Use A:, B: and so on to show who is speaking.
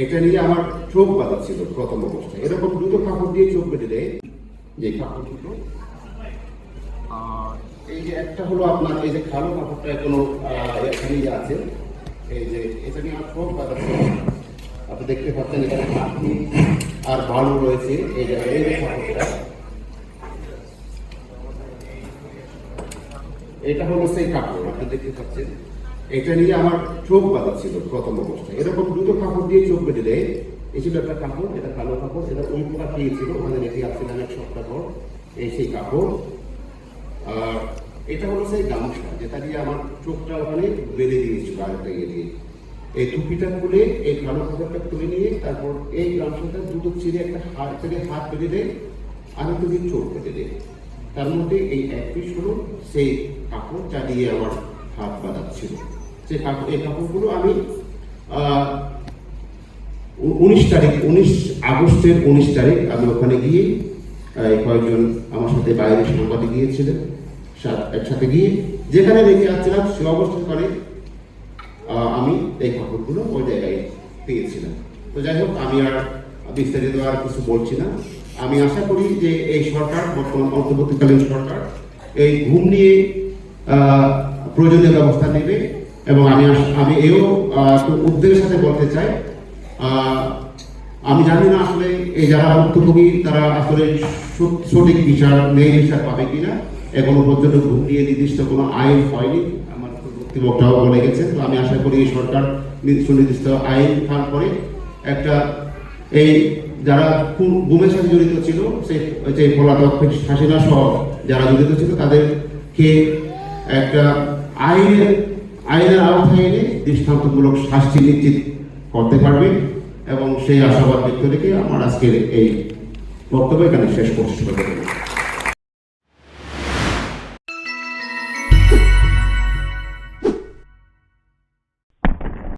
A: এটা নিয়ে আমার চোখ বাঁধা ছিল প্রথম অবস্থায়। এরকম দুটো কাপড় দিয়ে চোখ বেঁধে দেয়, যে কাপড় দুটো। এই যে একটা হলো আপনার এই যে কালো কাপড়টা এখনো এখানে আছে, এই যে এটা নিয়ে আমার চোখ বাঁধা ছিল। আপনি দেখতে পাচ্ছেন এখানে মাটি আর বালু রয়েছে এই জায়গায়। এই যে কাপড়টা, এটা হলো সেই কাপড় আপনি দেখতে পাচ্ছেন। এটা নিয়ে আমার চোখ বাঁধা ছিল প্রথম অবস্থায়। এরকম দুটো কাপড় দিয়ে চোখ বেঁধে দেয়। এই ছিল একটা কাপড়, এটা কালো কাপড়, এটা ওই পোকা খেয়েছিল, ওখানে রেখে আসছিলাম এক সপ্তাহ পর। এই সেই কাপড়। আর এটা হলো সেই গামছা, যেটা দিয়ে আমার চোখটা ওখানে বেঁধে দিয়েছিল আরেকটা ইয়ে দিয়ে। এই টুপিটা খুলে এই কালো কাপড়টা খুলে নিয়ে তারপর এই গামছাটা দুটো ছিঁড়ে একটা হাত থেকে হাত বেঁধে দেয়, আরেকটু দিয়ে চোখ বেঁধে দেয়। তার মধ্যে এই এক পিস হলো সেই কাপড় যা দিয়ে আমার হাত বাঁধা ছিল। যে কাপড়, এই কাপড়গুলো আমি 19 আগস্টের 19 তারিখ আমি ওখানে গিয়ে কয়েকজন আমার সাথে বাইরের সাংবাদিক গিয়েছিলেন, একসাথে গিয়ে যেখানে রেখে আসছিলাম সে অবস্থানে আমি এই কাপড়গুলো ওই জায়গায় পেয়েছিলাম। তো যাই হোক, আমি আর বিস্তারিত আর কিছু বলছি না। আমি আশা করি যে এই সরকার, বর্তমান অন্তর্বর্তীকালীন সরকার, এই ঘুম নিয়ে প্রয়োজনীয় ব্যবস্থা নেবে। এবং আমি এও উদ্বেগের সাথে বলতে চাই, আমি জানি না আসলে এই যারা ভুক্তভোগী তারা আসলে সঠিক বিচার, ন্যায় বিচার পাবে কিনা। এখনো পর্যন্ত ঘুম নিয়ে নির্দিষ্ট কোনো আইন হয়নি, আমার কর্তৃপক্ষরাও বলে গেছেন। তো আমি আশা করি এই সরকার সুনির্দিষ্ট আইন ফান করে একটা এই যারা গুমের সাথে জড়িত ছিল, সেই পলাতক হাসিনা সহ যারা জড়িত ছিল তাদেরকে একটা আইনের আওতায় এনে দৃষ্টান্তমূলক শাস্তি নিশ্চিত করতে পারবে। এবং সেই আশাবাদ ব্যক্ত রেখে আমার আজকের এই বক্তব্য এখানে শেষ করছি।